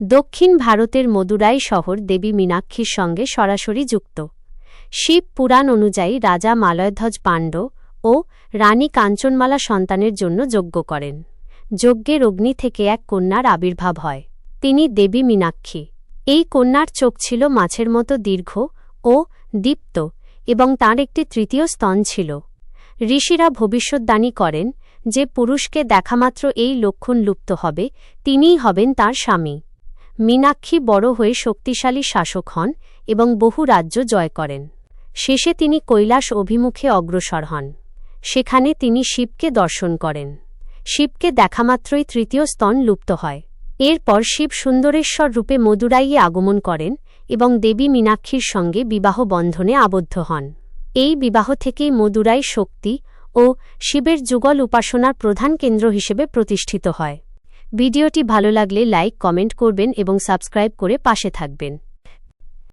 দক্ষিণ ভারতের মদুরাই শহর দেবী মীনাক্ষীর সঙ্গে সরাসরি যুক্ত। শিব পুরাণ অনুযায়ী রাজা মালয়ধ্বজ পাণ্ড ও রানী কাঞ্চনমালা সন্তানের জন্য যজ্ঞ করেন। যজ্ঞের অগ্নি থেকে এক কন্যার আবির্ভাব হয়। তিনি দেবী মীনাক্ষী। এই কন্যার চোখ ছিল মাছের মতো দীর্ঘ ও দীপ্ত এবং তাঁর একটি তৃতীয় স্তন ছিল। ঋষিরা ভবিষ্যদ্বাণী করেন যে পুরুষকে দেখামাত্র এই লক্ষণ লুপ্ত হবে, তিনিই হবেন তার স্বামী। মীনাক্ষী বড় হয়ে শক্তিশালী শাসক হন এবং বহু রাজ্য জয় করেন। শেষে তিনি কৈলাস অভিমুখে অগ্রসর হন। সেখানে তিনি শিবকে দর্শন করেন। শিবকে দেখামাত্রই তৃতীয় স্তন লুপ্ত হয়। এরপর শিব সুন্দরেশ্বর রূপে মদুরাইয়ে আগমন করেন এবং দেবী মীনাক্ষীর সঙ্গে বিবাহ বন্ধনে আবদ্ধ হন। এই বিবাহ থেকেই মদুরাই শক্তি ও শিবের যুগল উপাসনার প্রধান কেন্দ্র হিসেবে প্রতিষ্ঠিত হয়। ভিডিওটি ভালো লাগলে লাইক, কমেন্ট করবেন এবং সাবস্ক্রাইব করে পাশে থাকবেন।